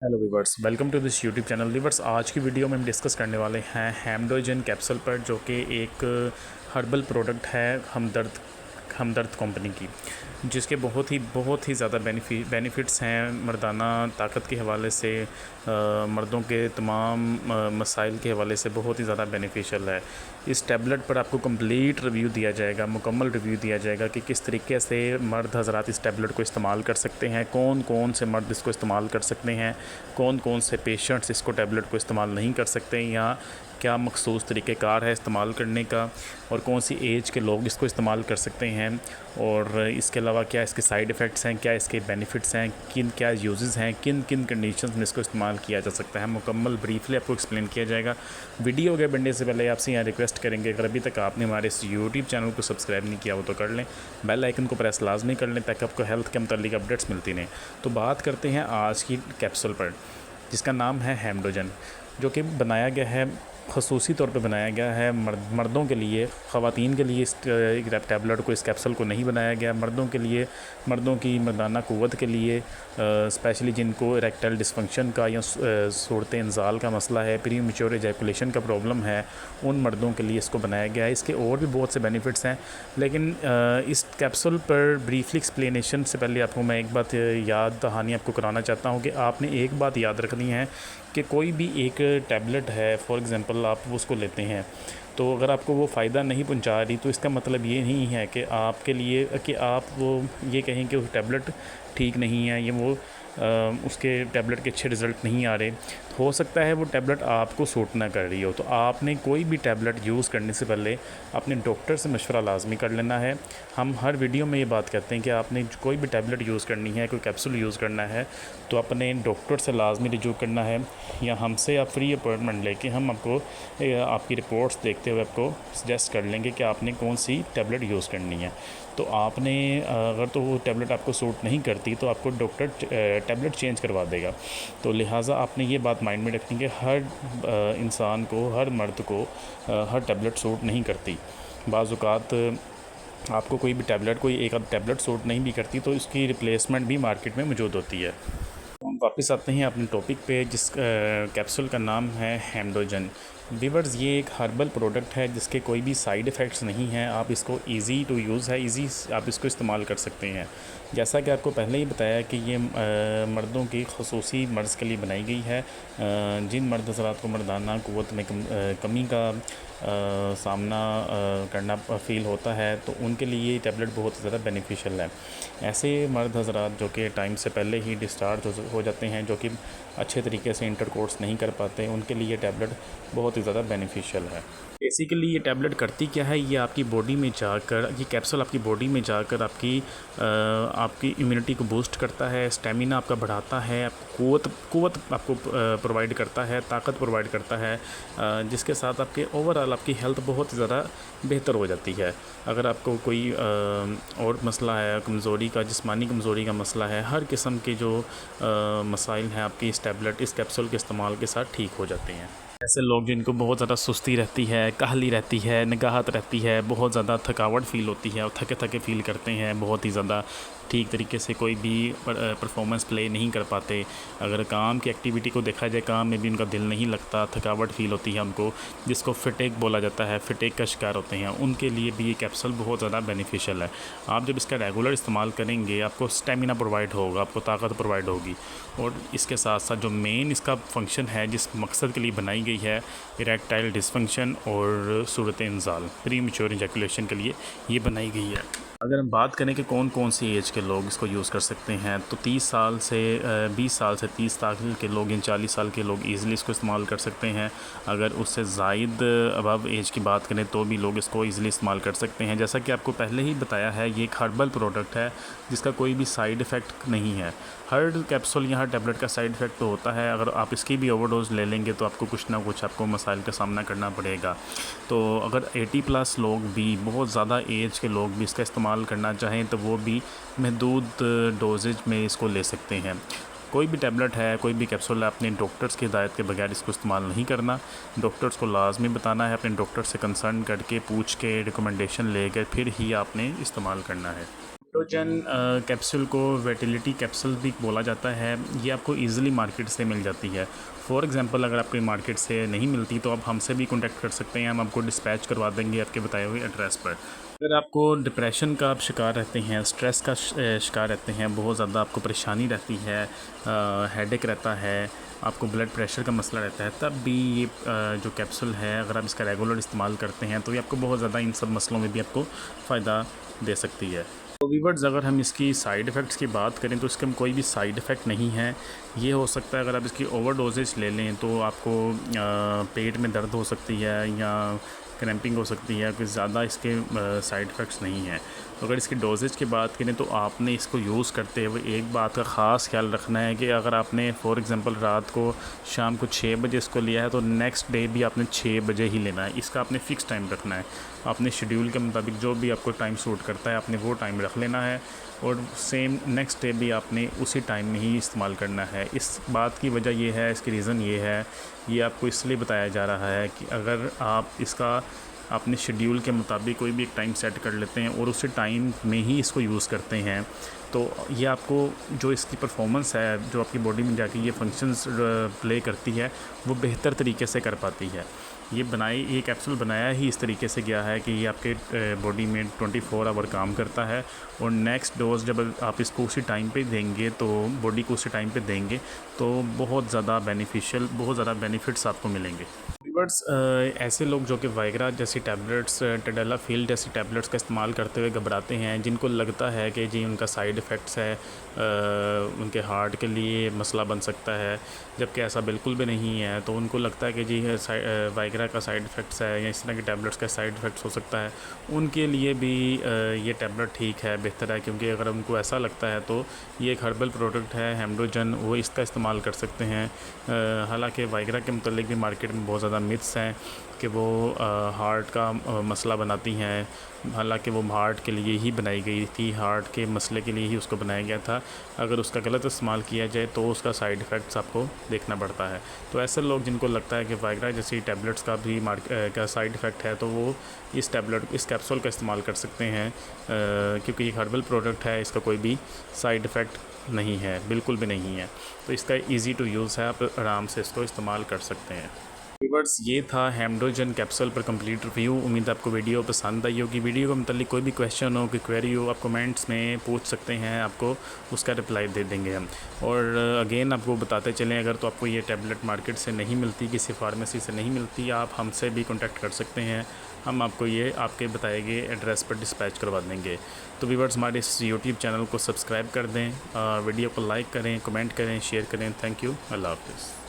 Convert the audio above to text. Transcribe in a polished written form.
Hello viewers, welcome to this YouTube channel. Viewers, आज की video में हम डिस्कस करने वाले हैं हेमडोजन कैप्सूल पर, जो कि एक हर्बल प्रोडक्ट है हमदर्द कंपनी की, जिसके बहुत ही ज़्यादा बेनिफिट्स हैं मर्दाना ताकत के हवाले से। मर्दों के तमाम मसाइल के हवाले से बहुत ही ज़्यादा बेनिफिशियल है। इस टैबलेट पर आपको कंप्लीट रिव्यू दिया जाएगा, मुकम्मल रिव्यू दिया जाएगा कि किस तरीके से मर्द हज़रात इस टैबलेट को इस्तेमाल कर सकते हैं, कौन कौन से मर्द इसको इस्तेमाल कर सकते हैं, कौन कौन से पेशेंट्स इसको टैबलेट को इस्तेमाल नहीं कर सकते, या क्या मखसूस तरीक़ेकार है इस्तेमाल करने का, और कौन सी एज के लोग इसको इस्तेमाल कर सकते हैं, और इसके अलावा क्या इसके साइड इफ़ेक्ट्स हैं, क्या इसके बेनिफिट्स हैं, क्या यूजेस हैं, किन किन कंडीशंस में इसको इस्तेमाल किया जा सकता है। मुकम्मल ब्रीफली आपको एक्सप्लेन किया जाएगा। वीडियो आगे बढ़ने से पहले आपसे यहाँ रिक्वेस्ट करेंगे, अगर अभी तक आपने हमारे इस यूट्यूब चैनल को सब्सक्राइब नहीं किया हो तो कर लें, बेल आइकन को प्रेस लाजमी कर लें ताकि आपको हेल्थ के मुतालिक अपडेट्स मिलती रहें। तो बात करते हैं आज की कैप्सूल पर, जिसका नाम है हेमडोजन, जो कि बनाया गया है, खसूसी तौर पे बनाया गया है मर्दों के लिए। ख़वातीन के लिए इस टैबलेट को, इस कैप्सूल को नहीं बनाया गया। मर्दों के लिए, मर्दों की मर्दाना क़ुव्वत के लिए, स्पेशली जिनको इरेक्टाइल डिसफंक्शन का या सूरत इंज़ाल का मसला है, प्री मैच्योर एजैकुलेशन का प्रॉब्लम है, उन मर्दों के लिए इसको बनाया गया है। इसके और भी बहुत से बेनिफिट्स हैं, लेकिन इस कैप्सूल पर ब्रीफली एक्सप्लेनेशन से पहले आपको मैं एक बात याद दहानी आपको कराना चाहता हूँ कि आपने एक बात याद रखनी है कि कोई भी एक टैबलेट है, फॉर एग्ज़ाम्पल आप उसको लेते हैं, तो अगर आपको वो फ़ायदा नहीं पहुंचा रही तो इसका मतलब ये नहीं है कि आपके लिए कि आप वो ये कहें कि वो टैबलेट ठीक नहीं है, ये वो उसके टैबलेट के अच्छे रिज़ल्ट नहीं आ रहे। तो हो सकता है वो टैबलेट आपको सूट ना कर रही हो। तो आपने कोई भी टैबलेट यूज़ करने से पहले अपने डॉक्टर से मशवरा लाजमी कर लेना है। हम हर वीडियो में ये बात करते हैं कि आपने कोई भी टैबलेट यूज़ करनी है, कोई कैप्सूल यूज़ करना है, तो अपने डॉक्टर से लाजमी रिव्यू करना है, या हमसे आप फ्री अपॉइंटमेंट लेके हम आपको आपकी रिपोर्ट्स देखते हुए आपको सजेस्ट कर लेंगे कि आपने कौन सी टैबलेट यूज़ करनी है। तो आपने अगर तो वो टैबलेट आपको सूट नहीं करती तो आपको डॉक्टर टैबलेट चेंज करवा देगा। तो लिहाजा आपने ये बात माइंड में रखनी कि हर इंसान को, हर मर्द को हर टैबलेट सूट नहीं करती। बाज़ औक़ात आपको कोई भी टैबलेट, कोई एक आध टैबलेट सूट नहीं भी करती तो इसकी रिप्लेसमेंट भी मार्केट में मौजूद होती है। हम वापस आते हैं अपने टॉपिक पे, जिस कैप्सूल का नाम है हेमडोजन। वीवर्स, ये एक हर्बल प्रोडक्ट है जिसके कोई भी साइड इफ़ेक्ट्स नहीं हैं। आप इसको इजी टू यूज़ है, इजी आप इसको इस्तेमाल कर सकते हैं। जैसा कि आपको पहले ही बताया कि ये मर्दों की खसूसी मर्ज़ के लिए बनाई गई है। जिन मर्द हज़रात को मर्दाना क़ुव्वत में कमी का सामना करना फ़ील होता है, तो उनके लिए ये टैबलेट बहुत ज़्यादा बेनिफिशियल है। ऐसे मर्द हज़रात जो कि टाइम से पहले ही डिस्चार्ज हो जाते हैं, जो कि अच्छे तरीके से इंटरकोर्स नहीं कर पाते, उनके लिए टैबलेट बहुत ही ज़्यादा बेनिफिशियल है। बेसिकली ये टैबलेट करती क्या है, ये आपकी बॉडी में जाकर, ये कैप्सूल आपकी बॉडी में जाकर आपकी इम्यूनिटी को बूस्ट करता है, स्टेमिना आपका बढ़ाता है, आपको क़ुव्वत आपको प्रोवाइड करता है, ताकत प्रोवाइड करता है, जिसके साथ आपके ओवरऑल आपकी हेल्थ बहुत ज़्यादा बेहतर हो जाती है। अगर आपको कोई और मसला है, कमज़ोरी का, जिस्मानी कमज़ोरी का मसला है, हर किस्म के जो मसाइल हैं आपकी इस टैबलेट, इस कैप्सूल के इस्तेमाल के साथ ठीक हो जाते हैं। ऐसे लोग जिनको बहुत ज़्यादा सुस्ती रहती है, काहली रहती है, निगाहत रहती है, बहुत ज़्यादा थकावट फ़ील होती है और थके थके फ़ील करते हैं, बहुत ही ज़्यादा ठीक तरीके से कोई भी परफॉर्मेंस प्ले नहीं कर पाते, अगर काम की एक्टिविटी को देखा जाए, काम में भी उनका दिल नहीं लगता, थकावट फ़ील होती है उनको, जिसको फिटेक बोला जाता है, फिटेक का शिकार होते हैं, उनके लिए भी ये कैप्सूल बहुत ज़्यादा बेनिफिशियल है। आप जब इसका रेगुलर इस्तेमाल करेंगे, आपको स्टेमिना प्रोवाइड होगा, आपको ताकत प्रोवाइड होगी, और इसके साथ साथ जो मेन इसका फंक्शन है, जिस मकसद के लिए बनाई गई है, इरेक्टाइल डिसफंक्शन और सूरत इंज़ाल, प्री मैच्योर एजैकुलेशन के लिए ये बनाई गई है। अगर हम बात करें कि कौन कौन सी एज के लोग इसको यूज़ कर सकते हैं, तो 30 साल से 20 साल से 30 साल के लोग, इन 40 साल के लोग ईज़िली इसको इस्तेमाल कर सकते हैं। अगर उससे ज़ायद अबव एज की बात करें तो भी लोग इसको ईज़िली इस्तेमाल कर सकते हैं। जैसा कि आपको पहले ही बताया है, ये एक हर्बल प्रोडक्ट है जिसका कोई भी साइड इफ़ेक्ट नहीं है। हर कैप्सूल या हर टैबलेट का साइड इफ़ेक्ट तो होता है, अगर आप इसकी भी ओवरडोज ले लेंगे तो आपको कुछ ना कुछ आपको मसाइल का सामना करना पड़ेगा। तो अगर 80+ लोग भी, बहुत ज़्यादा एज के लोग भी इसका इस्तेमाल करना चाहें तो वो भी महदूद डोजेज में इसको ले सकते हैं। कोई भी टैबलेट है, कोई भी कैप्सूल है, अपने डॉक्टर्स की हिदायत के बगैर इसको इस्तेमाल नहीं करना। डॉक्टर्स को लाजमी बताना है, अपने डॉक्टर से कंसल्ट करके, पूछ के, रिकमेंडेशन लेकर फिर ही आपने इस्तेमाल करना है। हेम्डोजन कैप्सूल को वेटिलिटी कैप्सूल भी बोला जाता है। ये आपको इजीली मार्केट से मिल जाती है। फॉर एग्जांपल अगर आपको मार्केट से नहीं मिलती तो आप हमसे भी कांटेक्ट कर सकते हैं, हम आपको डिस्पैच करवा देंगे आपके बताए हुए एड्रेस पर। अगर आपको डिप्रेशन का आप शिकार रहते हैं, स्ट्रेस का शिकार रहते हैं, बहुत ज़्यादा आपको परेशानी रहती है, हेडेक रहता है, आपको ब्लड प्रेशर का मसला रहता है, तब भी ये जो कैप्सूल है अगर आप इसका रेगुलर इस्तेमाल करते हैं तो ये आपको बहुत ज़्यादा इन सब मसलों में भी आपको फ़ायदा दे सकती है। तो वीवर्स, अगर हम इसकी साइड इफ़ेक्ट्स की बात करें तो इसके में कोई भी साइड इफ़ेक्ट नहीं है। ये हो सकता है अगर आप इसकी ओवर डोजेज ले लें तो आपको पेट में दर्द हो सकती है या क्रैम्पिंग हो सकती है, कुछ ज़्यादा इसके साइड इफ़ेक्ट्स नहीं हैं। तो अगर इसकी डोजेज की बात करें तो आपने इसको यूज़ करते हुए एक बात का ख़ास ख्याल रखना है कि अगर आपने फॉर एग्ज़ाम्पल रात को शाम को 6 बजे इसको लिया है तो नेक्स्ट डे भी आपने 6 बजे ही लेना है। इसका आपने फ़िक्स टाइम रखना है। आपने शेड्यूल के मुताबिक जो भी आपको टाइम सूट करता है आपने वो टाइम रख लेना है और सेम नेक्स्ट डे भी आपने उसी टाइम में ही इस्तेमाल करना है। इस बात की वजह ये है, इसकी रीज़न ये है, ये आपको इसलिए बताया जा रहा है कि अगर आप इसका अपने शेड्यूल के मुताबिक कोई भी एक टाइम सेट कर लेते हैं और उसी टाइम में ही इसको यूज़ करते हैं तो ये आपको जो इसकी परफॉर्मेंस है, जो आपकी बॉडी में जाके ये फंक्शंस प्ले करती है, वो बेहतर तरीके से कर पाती है। ये कैप्सूल बनाया ही इस तरीके से गया है कि ये आपके बॉडी में 24 आवर काम करता है और नेक्स्ट डोज जब आप इसको उसी टाइम पे देंगे तो बॉडी को उसी टाइम पे देंगे तो बहुत ज़्यादा बेनिफिट्स आपको मिलेंगे। वीवर्स, ऐसे लोग जो कि वाइग्रा जैसी टैबलेट्स, टेडेलाफिल जैसी टैबलेट्स का इस्तेमाल करते हुए घबराते हैं, जिनको लगता है कि जी उनका साइड इफ़ेक्ट्स है, उनके हार्ट के लिए मसला बन सकता है, जबकि ऐसा बिल्कुल भी नहीं है। तो उनको लगता है कि जी वाइग्रा का साइड इफ़ेक्ट्स है या इस तरह की टैबलेट्स का साइड इफ़ेक्ट्स हो सकता है, उनके लिए भी ये टैबलेट ठीक है, बेहतर है। क्योंकि अगर उनको ऐसा लगता है तो ये एक हर्बल प्रोडक्ट है हेम्डोजन, वो इसका इस्तेमाल कर सकते हैं। हालांकि वाइग्रा के मतलब भी मार्केट में बहुत ज़्यादा मिथ्स हैं कि वो हार्ट का मसला बनाती हैं। हालांकि वो हार्ट के लिए ही बनाई गई थी, हार्ट के मसले के लिए ही उसको बनाया गया था। अगर उसका गलत इस्तेमाल किया जाए तो उसका साइड इफ़ेक्ट्स आपको देखना पड़ता है। तो ऐसे लोग जिनको लगता है कि वाइग्रा जैसी टैबलेट्स का भी का साइड इफ़ेक्ट है तो वो इस कैप्सूल का इस्तेमाल कर सकते हैं, क्योंकि ये हर्बल प्रोडक्ट है, इसका कोई भी साइड इफ़ेक्ट नहीं है, बिल्कुल भी नहीं है। तो इसका ईज़ी टू यूज़ है, आप आराम से इसको इस्तेमाल कर सकते हैं। व्यूअर्स, ये था हेम्डोजन कैप्सूल पर कंप्लीट रिव्यू। उम्मीद आपको वीडियो पसंद आई होगी। वीडियो के मतलब कोई भी क्वेश्चन हो, कोई क्वेरी हो, आप कमेंट्स में पूछ सकते हैं, आपको उसका रिप्लाई दे देंगे हम। और अगेन आपको बताते चलें, अगर तो आपको ये टैबलेट मार्केट से नहीं मिलती, किसी फार्मेसी से नहीं मिलती, आप हमसे भी कॉन्टैक्ट कर सकते हैं, हम आपको ये आपके बताए गए एड्रेस पर डिस्पैच करवा देंगे। तो व्यूअर्स, हमारे इस यूट्यूब चैनल को सब्सक्राइब कर दें, वीडियो को लाइक करें, कमेंट करें, शेयर करें। Thank you. अल्लाह हाफ़िज़।